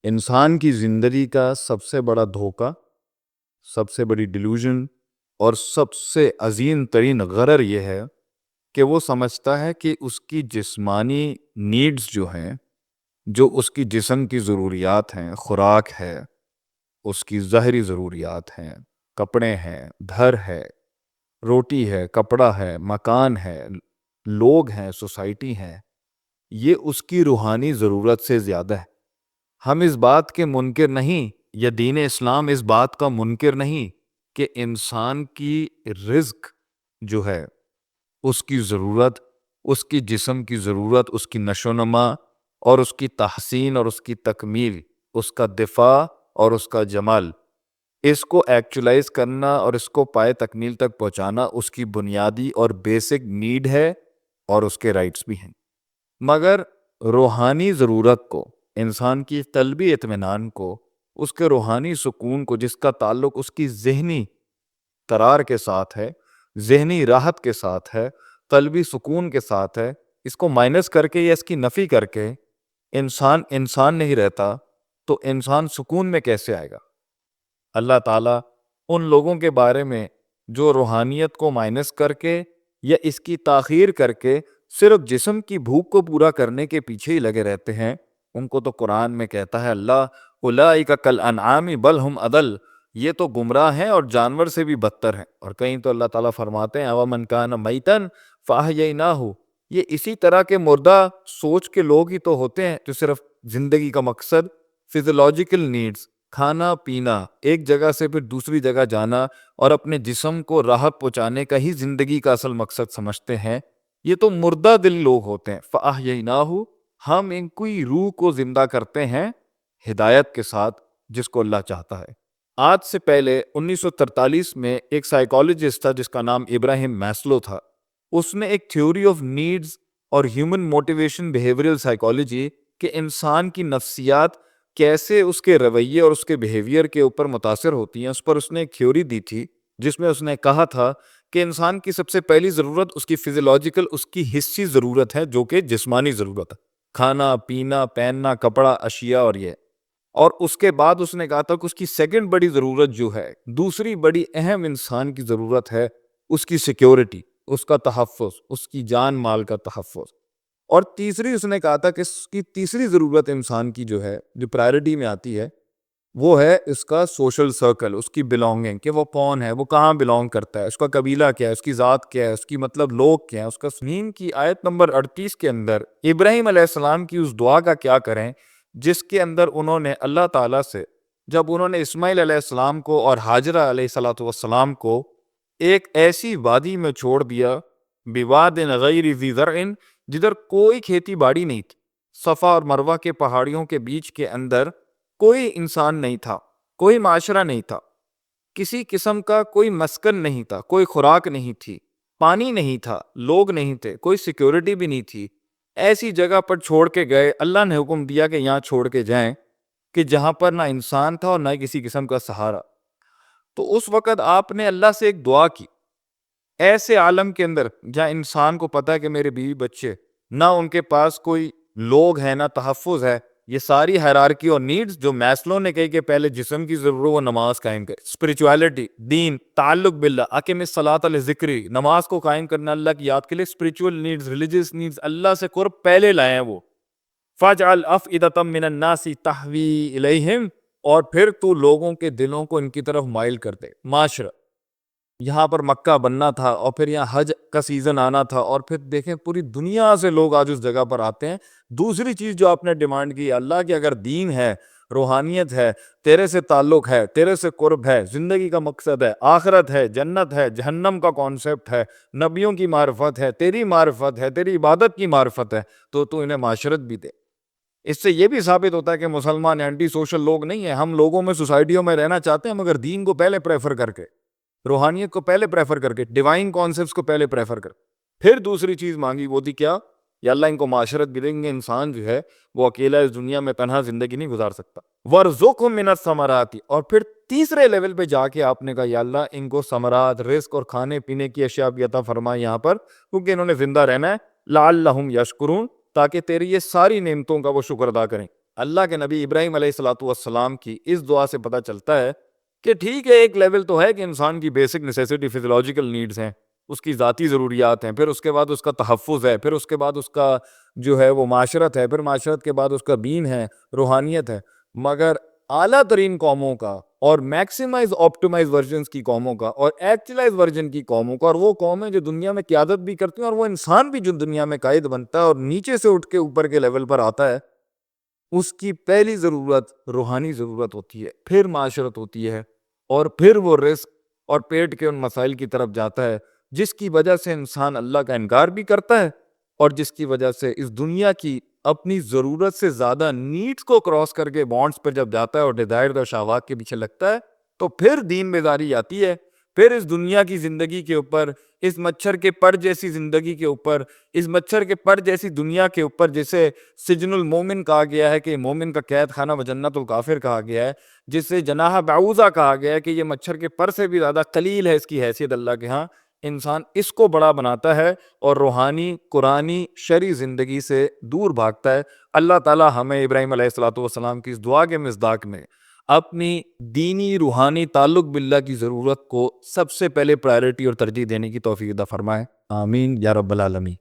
انسان کی زندگی کا سب سے بڑا دھوکہ، سب سے بڑی ڈیلوژن اور سب سے عظیم ترین غرر یہ ہے کہ وہ سمجھتا ہے کہ اس کی جسمانی نیڈز جو ہیں، جو اس کی جسم کی ضروریات ہیں، خوراک ہے، اس کی ظاہری ضروریات ہیں، کپڑے ہیں، گھر ہے، روٹی ہے، کپڑا ہے، مکان ہے، لوگ ہیں، سوسائٹی ہے، یہ اس کی روحانی ضرورت سے زیادہ ہے۔ ہم اس بات کے منکر نہیں، یا دین اسلام اس بات کا منکر نہیں کہ انسان کی رزق جو ہے، اس کی ضرورت، اس کی جسم کی ضرورت، اس کی نشو و نما اور اس کی تحسین اور اس کی تکمیل، اس کا دفاع اور اس کا جمال، اس کو ایکچولائز کرنا اور اس کو پائے تکمیل تک پہنچانا اس کی بنیادی اور بیسک نیڈ ہے اور اس کے رائٹس بھی ہیں۔ مگر روحانی ضرورت کو، انسان کی قلبی اطمینان کو، اس کے روحانی سکون کو، جس کا تعلق اس کی ذہنی قرار کے ساتھ ہے، ذہنی راحت کے ساتھ ہے، قلبی سکون کے ساتھ ہے، اس کو مائنس کر کے یا اس کی نفی کر کے انسان نہیں رہتا، تو انسان سکون میں کیسے آئے گا؟ اللہ تعالیٰ ان لوگوں کے بارے میں جو روحانیت کو مائنس کر کے یا اس کی تاخیر کر کے صرف جسم کی بھوک کو پورا کرنے کے پیچھے ہی لگے رہتے ہیں، ان کو تو قرآن میں کہتا ہے اللہ اولئک کالانعام بل ہم اضل، یہ تو گمراہ ہیں اور جانور سے بھی بدتر ہیں۔ اور کہیں تو اللہ تعالیٰ فرماتے ہیں اومن کان میتا فاحییناہ، یہ اسی طرح کے مردہ سوچ کے لوگ ہی تو ہوتے ہیں جو صرف زندگی کا مقصد فزیولوجیکل نیڈز، کھانا پینا، ایک جگہ سے پھر دوسری جگہ جانا اور اپنے جسم کو راحت پہنچانے کا ہی زندگی کا اصل مقصد سمجھتے ہیں، یہ تو مردہ دل لوگ ہوتے ہیں۔ فاحییناہ، ہم ان کی روح کو زندہ کرتے ہیں ہدایت کے ساتھ جس کو اللہ چاہتا ہے۔ آج سے پہلے 1943 میں ایک سائیکالوجسٹ تھا جس کا نام ابراہیم میسلو تھا، اس نے ایک تھیوری آف نیڈز اور ہیومن موٹیویشن بیہیویئرل سائیکالوجی کہ انسان کی نفسیات کیسے اس کے رویے اور اس کے بیہیویئر کے اوپر متاثر ہوتی ہیں، اس پر اس نے ایک تھیوری دی تھی جس میں اس نے کہا تھا کہ انسان کی سب سے پہلی ضرورت اس کی فزیولوجیکل، اس کی حسی ضرورت ہے جو کہ جسمانی ضرورت ہے، کھانا پینا پہننا کپڑا اشیاء اور یہ، اور اس کے بعد اس نے کہا تھا کہ اس کی سیکنڈ بڑی ضرورت جو ہے، دوسری بڑی اہم انسان کی ضرورت ہے اس کی سیکیورٹی، اس کا تحفظ، اس کی جان مال کا تحفظ، اور تیسری اس نے کہا تھا کہ اس کی تیسری ضرورت انسان کی جو ہے، جو پرائرٹی میں آتی ہے، وہ ہے اس کا سوشل سرکل، اس کی بلونگنگ، کہ وہ کون ہے، وہ کہاں بلونگ کرتا ہے، اس کا قبیلہ کیا ہے، اس کی ذات کیا ہے، اس کی مطلب لوگ کیا ہیں۔ اس کا سنین کی آیت نمبر 38 کے اندر ابراہیم علیہ السلام کی اس دعا کا کیا کریں جس کے اندر انہوں نے اللہ تعالیٰ سے، جب انہوں نے اسماعیل علیہ السلام کو اور ہاجرہ علیہ السلام کو ایک ایسی وادی میں چھوڑ دیا، بواد غیر ذی زرع، جدھر کوئی کھیتی باڑی نہیں تھی، صفا اور مروہ کے پہاڑیوں کے بیچ کے اندر کوئی انسان نہیں تھا، کوئی معاشرہ نہیں تھا، کسی قسم کا کوئی مسکن نہیں تھا، کوئی خوراک نہیں تھی، پانی نہیں تھا، لوگ نہیں تھے، کوئی سیکیورٹی بھی نہیں تھی، ایسی جگہ پر چھوڑ کے گئے۔ اللہ نے حکم دیا کہ یہاں چھوڑ کے جائیں، کہ جہاں پر نہ انسان تھا اور نہ کسی قسم کا سہارا۔ تو اس وقت آپ نے اللہ سے ایک دعا کی، ایسے عالم کے اندر جہاں انسان کو پتا ہے کہ میرے بیوی بچے، نہ ان کے پاس کوئی لوگ ہیں، نہ تحفظ ہے، یہ ساری ہائرارکی اور نیڈز جو میسلو نے کہی کہ پہلے جسم کی ضرورت، وہ نماز قائم کرے، اسپرچویلٹی، دین، تعلق باللہ، اقیم الصلاۃ لذکری، نماز کو قائم کرنا اللہ کی یاد کے لیے، اسپرچول نیڈز، ریلیجیس نیڈز، اللہ سے قرب پہلے لائے ہیں وہ۔ فَاجْعَلْ أَفْئِدَةً مِّنَ النَّاسِ تَهْوِي إِلَيْهِمْ، اور پھر تو لوگوں کے دلوں کو ان کی طرف مائل کر دے۔ معاشرہ، یہاں پر مکہ بننا تھا اور پھر یہاں حج کا سیزن آنا تھا، اور پھر دیکھیں پوری دنیا سے لوگ آج اس جگہ پر آتے ہیں۔ دوسری چیز جو آپ نے ڈیمانڈ کی، اللہ کی اگر دین ہے، روحانیت ہے، تیرے سے تعلق ہے، تیرے سے قرب ہے، زندگی کا مقصد ہے، آخرت ہے، جنت ہے، جہنم کا کانسیپٹ ہے، نبیوں کی معرفت ہے، تیری معرفت ہے، تیری عبادت کی معرفت ہے، تو انہیں معاشرت بھی دے۔ اس سے یہ بھی ثابت ہوتا ہے کہ مسلمان اینٹی سوشل لوگ نہیں ہیں، ہم لوگوں میں، سوسائٹیوں میں رہنا چاہتے ہیں مگر دین کو پہلے پریفر کر کے، روحانیت کو پہلے پریفر کر کے، ڈیوائن کانسیپٹس کو پہلے پریفر کر، پھر دوسری چیز مانگی، وہ تھی کیا؟ یا اللہ ان کو معاشرت بھی دیں گے، انسان جو ہے وہ اکیلا اس دنیا میں تنہا زندگی نہیں گزار سکتا۔ وَارْزُقْهُم مِّنَ الثَّمَرَاتِ، اور پھر تیسرے لیول پہ جا کے آپ نے کہا یا اللہ ان کو ثمرات، رزق اور کھانے پینے کی اشیاء بھی عطا فرما یہاں پر، کیونکہ انہوں نے زندہ رہنا ہے، لَعَلَّهُمْ يَشْكُرُونَ، تاکہ تیری یہ ساری نعمتوں کا وہ شکر ادا کریں۔ اللہ کے نبی ابراہیم علیہ الصلوۃ والسلام کی اس دعا سے پتہ چلتا ہے کہ ٹھیک ہے ایک لیول تو ہے کہ انسان کی بیسک نیسیسٹی فزیولوجیکل نیڈز ہیں، اس کی ذاتی ضروریات ہیں، پھر اس کے بعد اس کا تحفظ ہے، پھر اس کے بعد اس کا جو ہے وہ معاشرت ہے، پھر معاشرت کے بعد اس کا دین ہے، روحانیت ہے، مگر اعلیٰ ترین قوموں کا اور میکسیمائز آپٹیمائز ورژنز کی قوموں کا اور ایکچولائز ورژن کی قوموں کا، اور وہ قومیں جو دنیا میں قیادت بھی کرتی ہیں اور وہ انسان بھی جو دنیا میں قائد بنتا ہے اور نیچے سے اٹھ کے اوپر کے لیول پر آتا ہے، اس کی پہلی ضرورت روحانی ضرورت ہوتی ہے، پھر معاشرت ہوتی ہے، اور پھر وہ رزق اور پیٹ کے ان مسائل کی طرف جاتا ہے جس کی وجہ سے انسان اللہ کا انکار بھی کرتا ہے، اور جس کی وجہ سے اس دنیا کی اپنی ضرورت سے زیادہ نیڈز کو کراس کر کے بانڈز پر جب جاتا ہے اور ڈیزائر اور شہوات کے پیچھے لگتا ہے، تو پھر دین بیداری آتی ہے، پھر اس دنیا کی زندگی کے اوپر، اس مچھر کے پر جیسی زندگی کے اوپر، اس مچھر کے پر جیسی دنیا کے اوپر، جسے سجن المومن کہا گیا ہے کہ مومن کا قید خانہ و جنت الکافر کہا گیا ہے، جسے جناح بعوضہ کہا گیا ہے کہ یہ مچھر کے پر سے بھی زیادہ قلیل ہے اس کی حیثیت اللہ کے ہاں، انسان اس کو بڑا بناتا ہے اور روحانی قرآنی شرعی زندگی سے دور بھاگتا ہے۔ اللہ تعالی ہمیں ابراہیم علیہ الصلوۃ والسلام کی اس دعا کے مصداق میں اپنی دینی روحانی تعلق باللہ کی ضرورت کو سب سے پہلے پرائرٹی اور ترجیح دینے کی توفیق عطا فرمائے، آمین یا رب العالمین۔